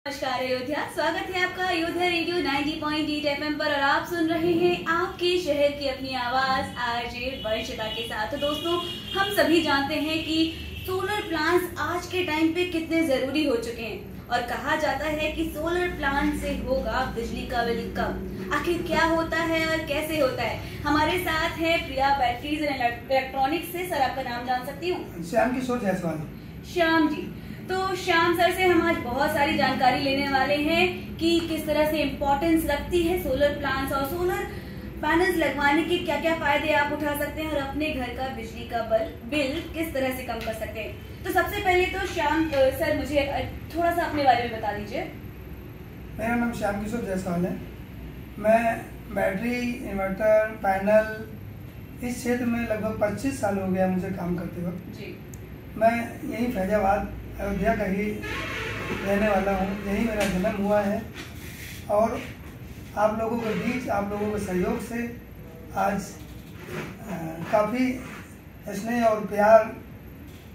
नमस्कार अयोध्या, स्वागत है आपका अयोध्या रेडियो 90.8 FM पर और आप सुन रहे हैं आपके शहर की अपनी आवाज आरजे वर्षिता के साथ। तो दोस्तों, हम सभी जानते हैं कि सोलर प्लांट्स आज के टाइम पे कितने जरूरी हो चुके हैं और कहा जाता है कि सोलर प्लांट से होगा बिजली का बिल कम। आखिर क्या होता है और कैसे होता है? हमारे साथ है प्रिया बैटरीज एंड इलेक्ट्रॉनिक्स से। सर, आपका नाम जान सकती हूँ? श्याम किशोर जायसवाल। श्याम जी, तो श्याम सर से हम आज बहुत सारी जानकारी लेने वाले हैं कि किस तरह से इम्पोर्टेंस रखती है सोलर प्लांट्स और सोलर पैनल्स लगवाने के क्या क्या फायदे आप उठा सकते हैं और अपने घर का बिजली का बिल किस तरह से कम कर सकते हैं। तो सबसे पहले तो श्याम सर, मुझे थोड़ा सा अपने बारे में बता दीजिए। मेरा नाम श्याम किशोर जायसवाल है। मैं बैटरी, इन्वर्टर, पैनल इस क्षेत्र में लगभग 25 साल हो गया मुझे काम करते वक्त जी। मैं यही फैजाबाद अयोध्या का ही रहने वाला हूँ, यही मेरा जन्म हुआ है और आप लोगों के बीच, आप लोगों के सहयोग से आज काफ़ी स्नेह और प्यार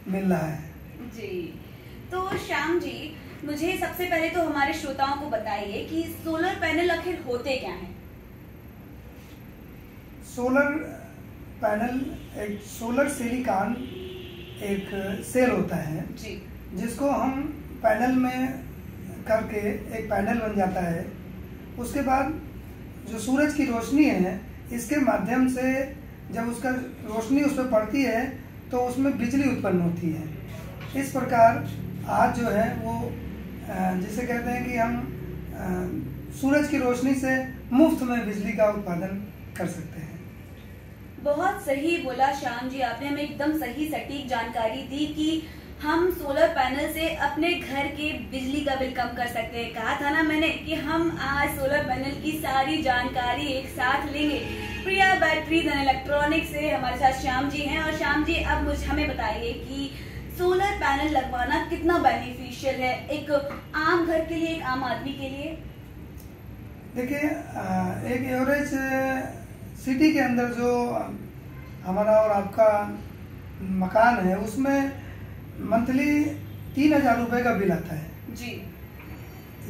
मिल रहा है जी। तो श्याम जी, मुझे सबसे पहले तो हमारे श्रोताओं को बताइए कि सोलर पैनल आखिर होते क्या हैं? सोलर पैनल एक सोलर सिलिकॉन एक सेल होता है जी, जिसको हम पैनल में करके एक पैनल बन जाता है। उसके बाद जो सूरज की रोशनी है, इसके माध्यम से जब उसका रोशनी उस पर पड़ती है तो उसमें बिजली उत्पन्न होती है। इस प्रकार आज जो है वो जिसे कहते हैं कि हम सूरज की रोशनी से मुफ्त में बिजली का उत्पादन कर सकते हैं। बहुत सही बोला श्याम जी, आपने हमें एकदम सही सटीक जानकारी दी कि हम सोलर पैनल से अपने घर के बिजली का बिल कम कर सकते हैं। कहा था ना मैंने कि हम आज सोलर पैनल की सारी जानकारी एक साथ लेंगे। प्रिया बैटरीज एंड इलेक्ट्रॉनिक्स से हमारे साथ श्याम जी हैं। और श्याम जी, अब हमें बताइए कि सोलर पैनल लगवाना कितना बेनिफिशियल है एक आम घर के लिए, एक आम आदमी के लिए? देखिए, एक एवरेज सिटी के अंदर जो हमारा और आपका मकान है उसमें मंथली 3,000 रुपये का बिल आता है जी।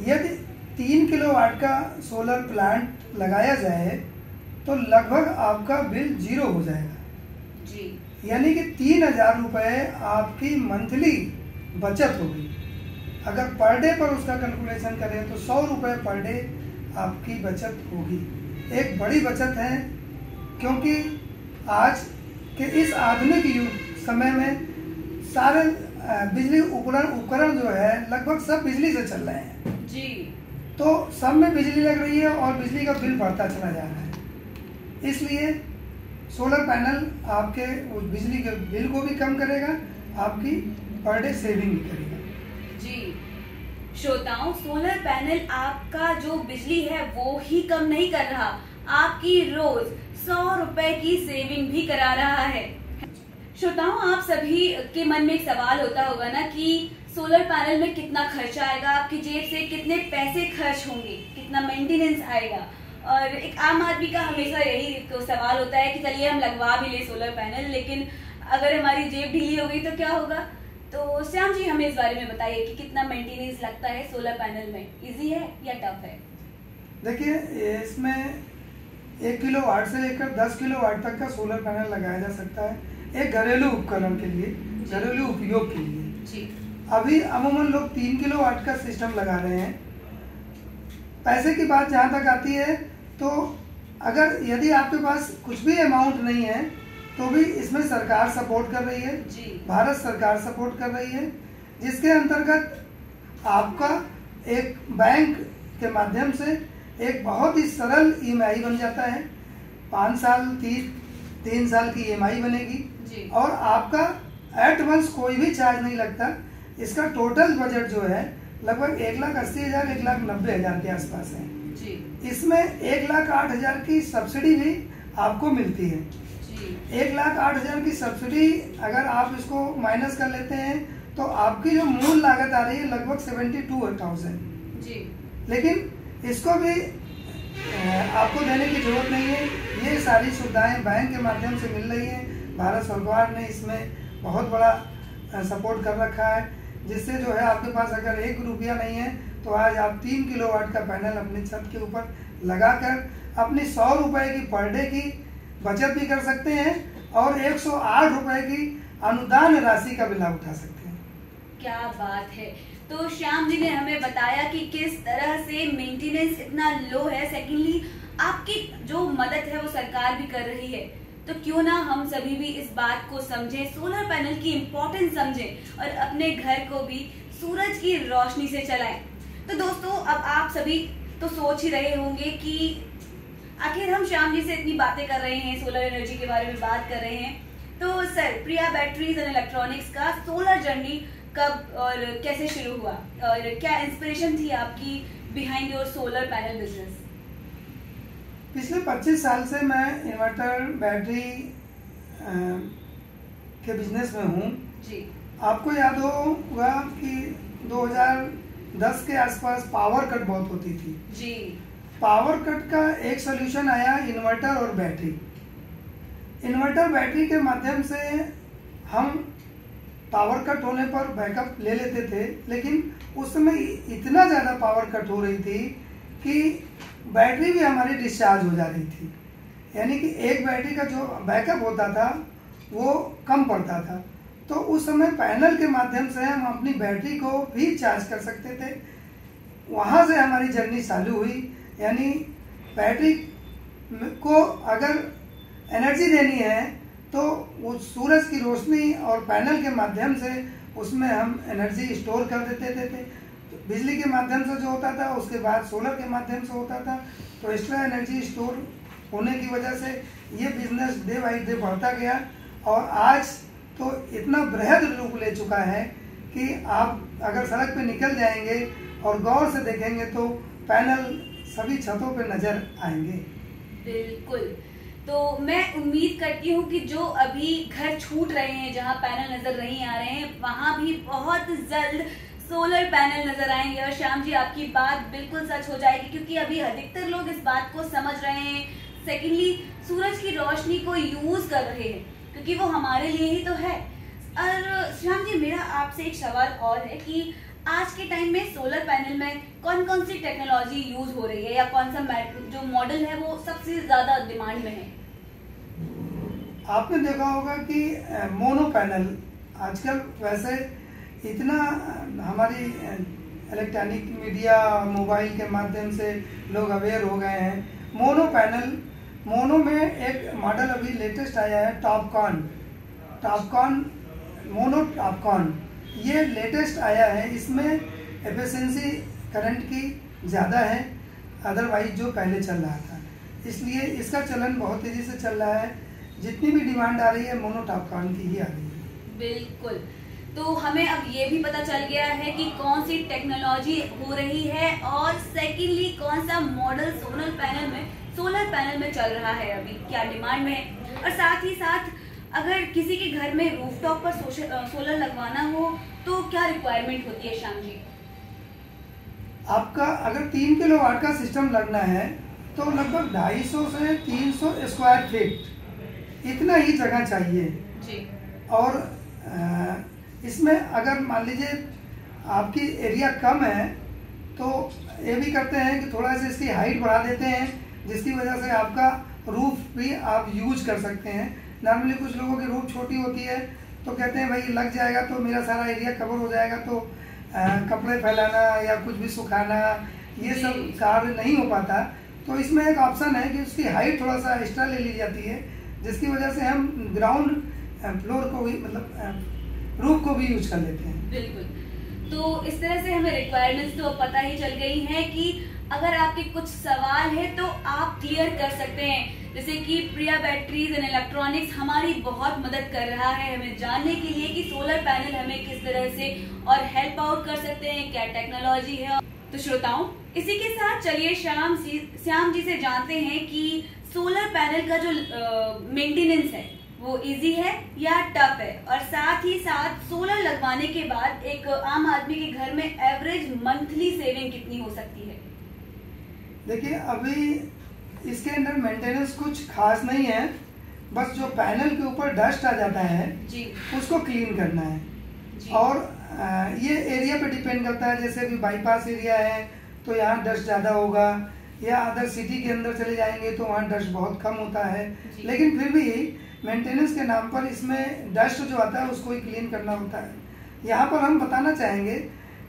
यदि 3 किलोवाट का सोलर प्लांट लगाया जाए तो लगभग आपका बिल 0 हो जाएगा जी। यानी कि 3,000 रुपये आपकी मंथली बचत होगी। अगर पर डे पर उसका कैलकुलेशन करें तो 100 रुपये पर डे आपकी बचत होगी। एक बड़ी बचत है, क्योंकि आज के इस आधुनिक युग समय में सारे बिजली उपकरण जो है लगभग सब बिजली से चल रहे हैं जी। तो सब में बिजली लग रही है और बिजली का बिल बढ़ता चला जा रहा है। इसलिए सोलर पैनल आपके उस बिजली के बिल को भी कम करेगा, आपकी पर डे सेविंग भी करेगा जी। श्रोताओं, सोलर पैनल आपका जो बिजली है वो ही कम नहीं कर रहा, आपकी रोज 100 रुपए की सेविंग भी करा रहा है। श्रोताओं, आप सभी के मन में एक सवाल होता होगा ना कि सोलर पैनल में कितना खर्चा आएगा, आपकी जेब से कितने पैसे खर्च होंगे, कितना मेंटेनेंस आएगा। और एक आम आदमी का हमेशा यही सवाल होता है कि चलिए हम लगवा भी ले सोलर पैनल, लेकिन अगर हमारी जेब ढीली हो गई तो क्या होगा? तो श्याम जी, हमें इस बारे में बताइए कि कितना मेंटेनेंस लगता है सोलर पैनल में, इजी है या टफ है? देखिए, इसमें 1 किलोवाट से लेकर 10 किलोवाट तक का सोलर पैनल लगाया जा सकता है एक घरेलू उपकरण के लिए, घरेलू उपयोग के लिए जी। अभी अमूमन लोग 3 किलोवाट का सिस्टम लगा रहे हैं। पैसे की बात जहाँ तक आती है तो अगर यदि आपके पास कुछ भी अमाउंट नहीं है तो भी इसमें सरकार सपोर्ट कर रही है जी। भारत सरकार सपोर्ट कर रही है, जिसके अंतर्गत आपका एक बैंक के माध्यम से एक बहुत ही सरल EMI बन जाता है। 5 साल 3 साल की EMI बनेगी जी। और आपका एट वंस कोई भी चार्ज नहीं लगता। इसका टोटल बजट जो है लगभग 1,80,000 1,90,000 के आसपास है जी। इसमें 1,08,000 की सब्सिडी भी आपको मिलती है जी। 1,08,000 की सब्सिडी अगर आप इसको माइनस कर लेते हैं तो आपकी जो मूल लागत आ रही है लगभग 72,000 जी। लेकिन इसको भी आपको देने की जरूरत नहीं है। ये सारी सुविधाएं बैंक के माध्यम से मिल रही हैं। भारत सरकार ने इसमें बहुत बड़ा सपोर्ट कर रखा है। जिससे जो है आपके पास अगर 1 रुपया नहीं है तो आज आप 3 किलोवाट का पैनल अपनी छत के ऊपर लगाकर अपनी 100 रुपए की पर डे की बचत भी कर सकते हैं और 108 रुपए की अनुदान राशि का भी लाभ उठा सकते हैं। क्या बात है। तो श्याम जी ने हमें बताया कि किस तरह से मेंटेनेंस इतना लो है। सेकेंडली आपकी जो मदद है वो सरकार भी कर रही है, तो क्यों ना हम सभी भी इस बात को समझें, सोलर पैनल की इम्पोर्टेंस समझें और अपने घर को भी सूरज की रोशनी से चलाएं। तो दोस्तों अब आप सभी तो सोच ही रहे होंगे कि आखिर हम श्याम जी से इतनी बातें कर रहे हैं, सोलर एनर्जी के बारे में बात कर रहे हैं, तो sir Priya batteries and electronics का सोलर जर्नी कब और कैसे शुरू हुआ और क्या इंस्पिरेशन थी आपकी behind your solar panel business? पिछले 25 साल से मैं इन्वर्टर बैटरी के बिजनेस में हूँ जी। आपको याद होगा कि 2010 के आसपास पावर कट बहुत होती थी जी। पावर कट का एक सोल्यूशन आया इन्वर्टर और बैटरी। इन्वर्टर बैटरी के माध्यम से हम पावर कट होने पर बैकअप ले लेते थे, लेकिन उस समय इतना ज़्यादा पावर कट हो रही थी कि बैटरी भी हमारी डिस्चार्ज हो जा रही थी, यानी कि एक बैटरी का जो बैकअप होता था वो कम पड़ता था। तो उस समय पैनल के माध्यम से हम अपनी बैटरी को भी चार्ज कर सकते थे। वहाँ से हमारी जर्नी चालू हुई, यानी बैटरी को अगर एनर्जी देनी है तो वो सूरज की रोशनी और पैनल के माध्यम से उसमें हम एनर्जी स्टोर कर देते थे। तो बिजली के माध्यम से जो होता था उसके बाद सोलर के माध्यम से होता था, तो एक्स्ट्रा एनर्जी स्टोर होने की वजह से ये बिजनेस डे बाई डे बढ़ता गया और आज तो इतना बृहद रूप ले चुका है कि आप अगर सड़क पे निकल जाएंगे और गौर से देखेंगे तो पैनल सभी छतों पे नजर आएंगे। बिल्कुल। तो मैं उम्मीद करती हूँ कि जो अभी घर छूट रहे हैं, जहाँ पैनल नजर नहीं आ रहे हैं, वहाँ भी बहुत जल्द सोलर पैनल नजर आएंगे और श्याम जी आपकी बात बिल्कुल सच हो जाएगी, क्योंकि अभी अधिकतर लोग इस बात को समझ रहे हैं। सेकेंडली सूरज की रोशनी को यूज कर रहे हैं क्योंकि वो हमारे लिए ही तो है। और श्याम जी मेरा आपसे एक सवाल और है कि आज के टाइम में सोलर पैनल में कौन कौन सी टेक्नोलॉजी यूज हो रही है या कौन सा जो मॉडल है वो सबसे ज्यादा डिमांड में है? आपने देखा होगा कि मोनो पैनल आजकल वैसे इतना हमारी इलेक्ट्रॉनिक मीडिया और मोबाइल के माध्यम से लोग अवेयर हो गए हैं। मोनो पैनल, मोनो में एक मॉडल अभी लेटेस्ट आया है टॉपकॉन मोनो टॉपकॉन, ये लेटेस्ट आया है। इसमें एफिशिएंसी करंट की ज़्यादा है अदरवाइज जो पहले चल रहा था, इसलिए इसका चलन बहुत तेज़ी से चल रहा है। जितनी भी डिमांड आ रही है मोनो टॉपकॉन की ही आ रही है। बिल्कुल। तो हमें अब ये भी पता चल गया है कि कौन सी टेक्नोलॉजी हो रही है और सेकेंडली कौन सा मॉडल सोलर पैनल में चल रहा है, अभी क्या डिमांड में है। और साथ ही साथ अगर किसी के घर में रूफटॉप पर सोलर लगवाना हो तो क्या रिक्वायरमेंट होती है श्याम जी? आपका अगर 3 किलोवाट का सिस्टम लगना है तो लगभग 250 से 300 स्क्वायर फीट इतना ही जगह चाहिए जी। और इसमें अगर मान लीजिए आपकी एरिया कम है तो ये भी करते हैं कि थोड़ा सा इसकी हाइट बढ़ा देते हैं, जिसकी वजह से आपका रूफ भी आप यूज कर सकते हैं। नॉर्मली कुछ लोगों की रूफ छोटी होती है तो कहते हैं भाई लग जाएगा तो मेरा सारा एरिया कवर हो जाएगा, तो कपड़े फैलाना या कुछ भी सुखाना ये सब कार्य नहीं हो पाता। तो इसमें एक ऑप्शन है कि उसकी हाइट थोड़ा सा एक्स्ट्रा ले ली जाती है, जिसकी वजह से हम ग्राउंड फ्लोर को भी मतलब रूफ को भी यूज कर लेते हैं। बिल्कुल। तो इस तरह से हमें रिक्वायरमेंट्स तो पता ही चल गई हैं कि अगर आपके कुछ सवाल है तो आप क्लियर कर सकते हैं। जैसे कि प्रिया बैटरीज एंड इलेक्ट्रॉनिक्स हमारी बहुत मदद कर रहा है हमें जानने के लिए कि सोलर पैनल हमें किस तरह से और हेल्प आउट कर सकते हैं, क्या टेक्नोलॉजी है। तो श्रोताओं, इसी के साथ चलिए श्याम जी से जानते हैं कि सोलर पैनल का जो मेंटेनेंस है वो इजी है या टफ है, और साथ ही साथ सोलर लगवाने के बाद एक आम आदमी के घर में एवरेज मंथली सेविंग कितनी हो सकती है? देखिए अभी इसके अंदर मेंटेनेंस कुछ खास नहीं है, बस जो पैनल के ऊपर डस्ट आ जाता है जी, उसको क्लीन करना है। जी। और ये एरिया पे डिपेंड करता है। जैसे अभी बाईपास एरिया है तो यहाँ डस्ट ज़्यादा होगा, या अदर सिटी के अंदर चले जाएंगे तो वहाँ डस्ट बहुत कम होता है। लेकिन फिर भी मेंटेनेंस के नाम पर इसमें डस्ट जो आता है उसको ही क्लीन करना होता है। यहाँ पर हम बताना चाहेंगे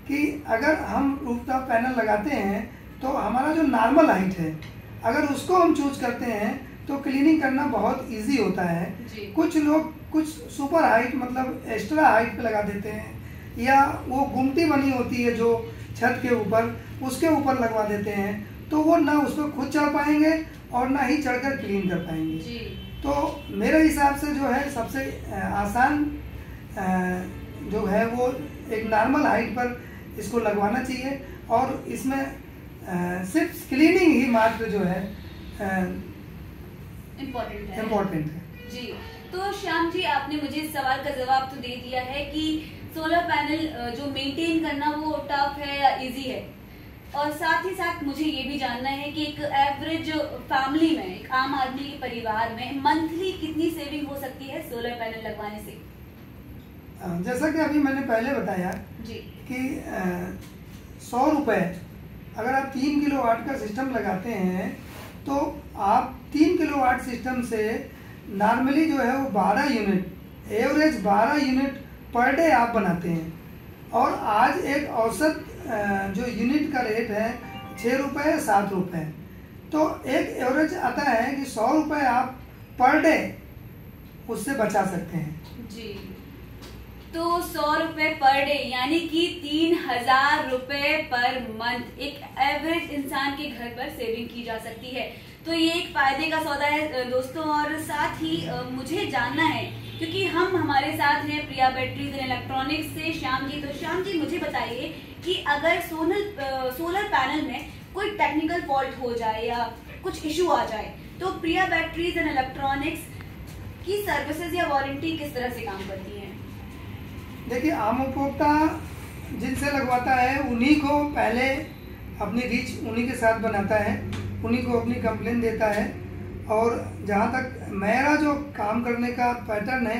कि अगर हम रूफटॉप पैनल लगाते हैं तो हमारा जो नॉर्मल हाइट है अगर उसको हम चूज करते हैं तो क्लीनिंग करना बहुत इजी होता है। कुछ लोग कुछ सुपर हाइट मतलब एक्स्ट्रा हाइट पे लगा देते हैं, या वो गुमटी बनी होती है जो छत के ऊपर उसके ऊपर लगवा देते हैं, तो वो ना उस पर खुद चढ़ पाएंगे और ना ही चढ़कर क्लीन कर पाएंगे। तो मेरे हिसाब से जो है सबसे आसान जो है वो एक नॉर्मल हाइट पर इसको लगवाना चाहिए, और इसमें सिर्फ क्लीनिंग ही मात्र जो है इम्पोर्टेंट है जी। तो श्याम जी, आपने मुझे इस सवाल का जवाब तो दे दिया है कि सोलर पैनल जो मेंटेन करना वो टफ है या इजी है, और साथ ही साथ मुझे ये भी जानना है कि एक एवरेज फैमिली में, एक आम आदमी के परिवार में मंथली कितनी सेविंग हो सकती है सोलर पैनल लगवाने से? जैसा कि अभी मैंने पहले बताया जी कि 100 रुपए अगर आप 3 किलोवाट का सिस्टम लगाते हैं तो आप 3 किलोवाट सिस्टम से नॉर्मली जो है वो 12 unit average 12 unit per day आप बनाते हैं। और आज एक औसत जो यूनिट का रेट है 6 रुपये 7 रुपये, तो एक एवरेज आता है कि 100 रुपये आप पर डे उससे बचा सकते हैं जी। तो 100 रुपए पर डे यानी कि 3000 रुपए पर मंथ एक एवरेज इंसान के घर पर सेविंग की जा सकती है। तो ये एक फायदे का सौदा है दोस्तों। और साथ ही मुझे जानना है, क्योंकि हम हमारे साथ हैं प्रिया बैटरीज एंड इलेक्ट्रॉनिक्स से श्याम जी। तो श्याम जी, मुझे बताइए कि अगर सोलर पैनल में कोई टेक्निकल फॉल्ट हो जाए या कुछ इशू आ जाए तो प्रिया बैटरीज एंड इलेक्ट्रॉनिक्स की सर्विसेज या वारंटी किस तरह से काम करती है? देखिए, आम उपभोक्ता जिनसे लगवाता है उन्हीं को पहले अपनी रीच उन्हीं के साथ बनाता है, उन्हीं को अपनी कंप्लेन देता है। और जहाँ तक मेरा जो काम करने का पैटर्न है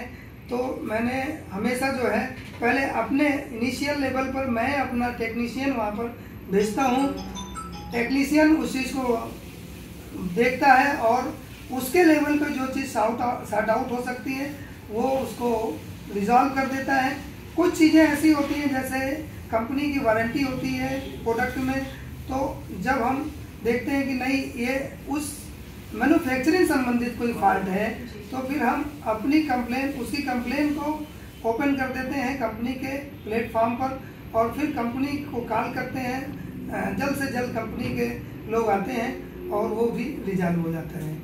तो मैंने हमेशा जो है पहले अपने इनिशियल लेवल पर मैं अपना टेक्नीशियन वहाँ पर भेजता हूँ। टेक्नीशियन उस चीज़ को देखता है और उसके लेवल पर जो चीज़ सॉर्ट आउट हो सकती है वो उसको रिजॉल्व कर देता है। कुछ चीज़ें ऐसी होती हैं जैसे कंपनी की वारंटी होती है प्रोडक्ट में, तो जब हम देखते हैं कि नहीं ये उस मैन्युफैक्चरिंग संबंधित कोई फॉल्ट है तो फिर हम अपनी उसकी कंप्लेन को ओपन कर देते हैं कंपनी के प्लेटफॉर्म पर, और फिर कंपनी को कॉल करते हैं। जल्द से जल्द कंपनी के लोग आते हैं और वो भी रिजॉल्व हो जाता है।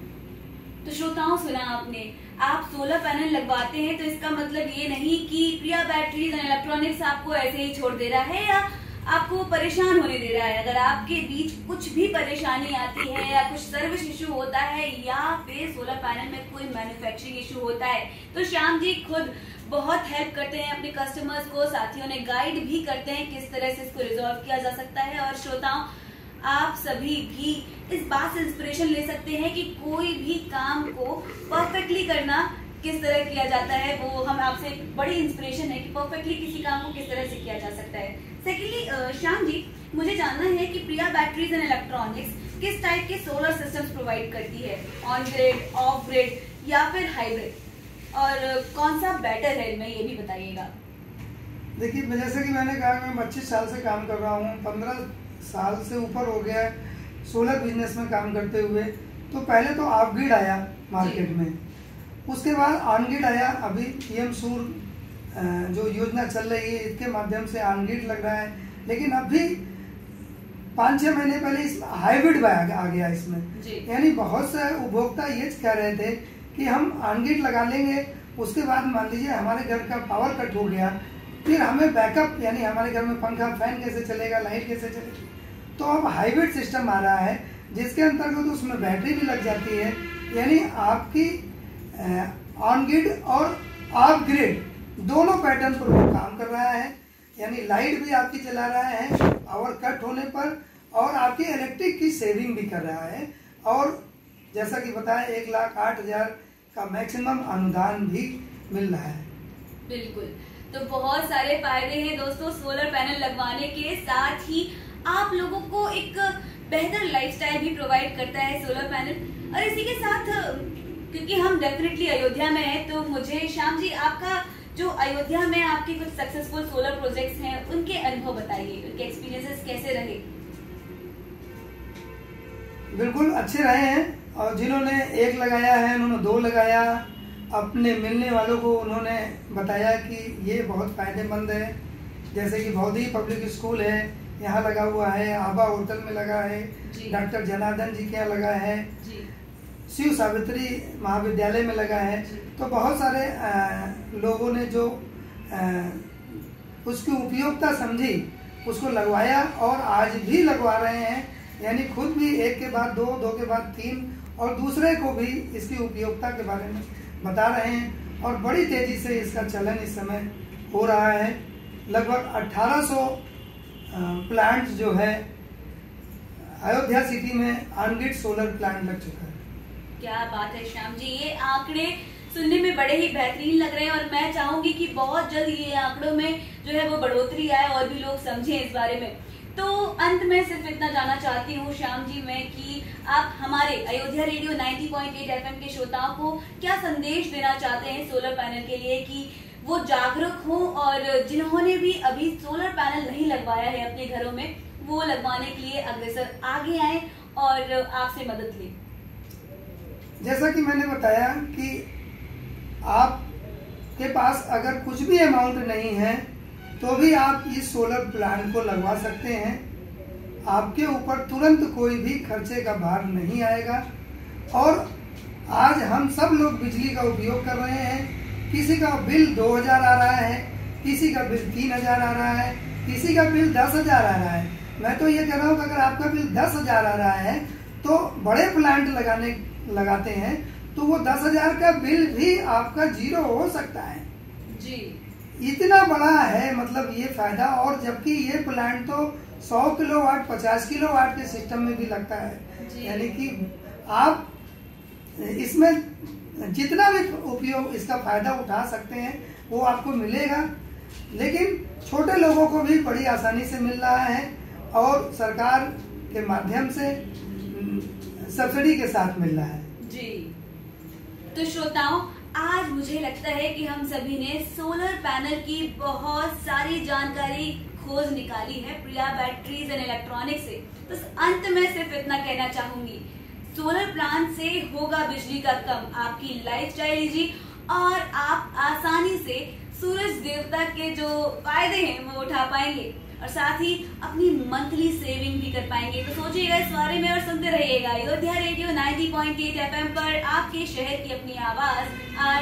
तो श्रोताओं, सुना आपने, आप सोलर पैनल लगवाते हैं तो इसका मतलब ये नहीं कि प्रिया बैटरीज एंड इलेक्ट्रॉनिक्स आपको ऐसे ही छोड़ दे रहा है या आपको परेशान होने दे रहा है। अगर आपके बीच कुछ भी परेशानी आती है या कुछ सर्विस इशू होता है या फिर सोलर पैनल में कोई मैन्युफैक्चरिंग इशू होता है तो श्याम जी खुद बहुत हेल्प करते हैं अपने कस्टमर्स को, साथ ही उन्हें गाइड भी करते हैं किस तरह से इसको रिजॉल्व किया जा सकता है। और श्रोताओं, आप सभी भी इस बात से इंस्पिरेशन ले सकते हैं कि कोई भी काम को परफेक्टली करना किस तरह किया जाता है, वो हम आपसे बड़ी इंस्पिरेशन है कि परफेक्टली किसी काम को किस तरह से किया जा सकता है। सेकेंडली श्याम जी, मुझे जानना है कि प्रिया बैटरीज एंड इलेक्ट्रॉनिक्स किस टाइप के सोलर सिस्टम्स प्रोवाइड करती है, ऑन ग्रिड, ऑफ ग्रिड या फिर हाइब्रिड, और कौन सा बेटर है, मैं ये भी बताइएगा। देखिए, जैसे कि मैंने कहा मैं 25 साल से काम कर रहा हूँ, 15 साल से ऊपर हो गया सोलर बिजनेस में काम करते हुए। तो पहले तो ऑफ ग्रिड आया मार्केट में, उसके बाद ऑन ग्रिड आया। अभी पीएम सूर्य जो योजना चल रही है इसके माध्यम से ऑन ग्रिड लग रहा है, लेकिन अभी 5-6 महीने पहले इस हाइब्रिड आ गया इसमें। यानी बहुत से उपभोक्ता ये कह रहे थे कि हम ऑन ग्रिड लगा लेंगे, उसके बाद मान लीजिए हमारे घर का पावर कट हो गया, फिर हमें बैकअप यानी हमारे घर में पंखा फैन कैसे चलेगा, लाइट कैसे चलेगी। तो अब हाइब्रिड सिस्टम आ रहा है जिसके अंतर्गत तो उसमें बैटरी भी लग जाती है, यानी आपकी ऑन ग्रिड और ऑफ ग्रिड दोनों पैटर्न पर वो काम कर रहा है। यानी लाइट भी आपकी चला रहा है पावर कट होने पर, और आपकी इलेक्ट्रिक की सेविंग भी कर रहा है। और जैसा कि बताया 1,08,000 का मैक्सिमम अनुदान भी मिल रहा है। बिल्कुल। तो बहुत सारे फायदे हैं दोस्तों सोलर पैनल लगवाने के, साथ ही आप लोगों को एक बेहतर लाइफस्टाइल भी प्रोवाइड करता है सोलर पैनल। और इसी के साथ क्योंकि हम डेफिनेटली अयोध्या में हैं, तो मुझे श्याम जी आपका जो अयोध्या में आपके कुछ सक्सेसफुल सोलर प्रोजेक्ट्स हैं उनके अनुभव बताइए, उनके एक्सपीरियंसेस कैसे रहे। बिल्कुल अच्छे रहे हैं, और जिन्होंने एक लगाया है उन्होंने 2 लगाया, अपने मिलने वालों को उन्होंने बताया कि ये बहुत फायदेमंद है। जैसे कि भौदी पब्लिक स्कूल है, यहाँ लगा हुआ है, आबा होटल में लगा है, डॉक्टर जनार्दन जी के यहाँ लगा है, शिव सावित्री महाविद्यालय में लगा है। तो बहुत सारे लोगों ने जो उसकी उपयोगिता समझी उसको लगवाया, और आज भी लगवा रहे हैं, यानी खुद भी एक के बाद 2, 2 के बाद 3, और दूसरे को भी इसकी उपयोगिता के बारे में बता रहे हैं। और बड़ी तेजी से इसका चलन इस समय हो रहा है। लगभग 1800 प्लांट जो है अयोध्या सिटी में ऑन-ग्रिड सोलर प्लांट लग चुका है। क्या बात है श्याम जी, ये आंकड़े सुनने में बड़े ही बेहतरीन लग रहे हैं, और मैं चाहूंगी कि बहुत जल्द ये आंकड़ों में जो है वो बढ़ोतरी आए और भी लोग समझें इस बारे में। तो अंत में सिर्फ इतना जानना चाहती हूँ श्याम जी मैं कि आप हमारे अयोध्या रेडियो 90.8 FM के श्रोताओं को क्या संदेश देना चाहते हैं सोलर पैनल के लिए, कि वो जागरूक हों और जिन्होंने भी अभी सोलर पैनल नहीं लगवाया है अपने घरों में, वो लगवाने के लिए अग्रसर आगे आए और आपसे मदद लें। जैसा कि मैंने बताया कि आपके पास अगर कुछ भी अमाउंट नहीं है तो भी आप इस सोलर प्लांट को लगवा सकते हैं। आपके ऊपर तुरंत कोई भी खर्चे का भार नहीं आएगा। और आज हम सब लोग बिजली का उपयोग कर रहे हैं। किसी का बिल 2000 आ रहा है, किसी का बिल 3000 आ रहा है, किसी का बिल 10,000 आ रहा है। मैं तो ये कह रहा हूँ कि अगर आपका बिल 10,000 आ रहा है तो बड़े प्लांट लगाते हैं तो वो 10,000 का बिल भी आपका 0 हो सकता है जी। इतना बड़ा है मतलब ये फायदा। और जबकि ये प्लांट तो 100 किलोवाट 50 किलोवाट के सिस्टम में भी लगता है, यानी कि आप इसमें जितना भी उपयोग इसका फायदा उठा सकते हैं वो आपको मिलेगा। लेकिन छोटे लोगों को भी बड़ी आसानी से मिल रहा है, और सरकार के माध्यम से सब्सिडी के साथ मिल रहा है जी। तो श्रोताओं, आज मुझे लगता है कि हम सभी ने सोलर पैनल की बहुत सारी जानकारी खोज निकाली है प्रिया बैटरीज एंड इलेक्ट्रॉनिक्स से। बस अंत में सिर्फ इतना कहना चाहूंगी, सोलर प्लांट से होगा बिजली का कम, आपकी लाइफस्टाइल इजी, और आप आसानी से सूरज देवता के जो फायदे हैं वो उठा पाएंगे, और साथ ही अपनी मंथली सेविंग भी कर पाएंगे। तो सोचिएगा इस बारे में और सुनते रहिएगा अयोध्या रेडियो 90.8 FM पर, आपके शहर की अपनी आवाज। आज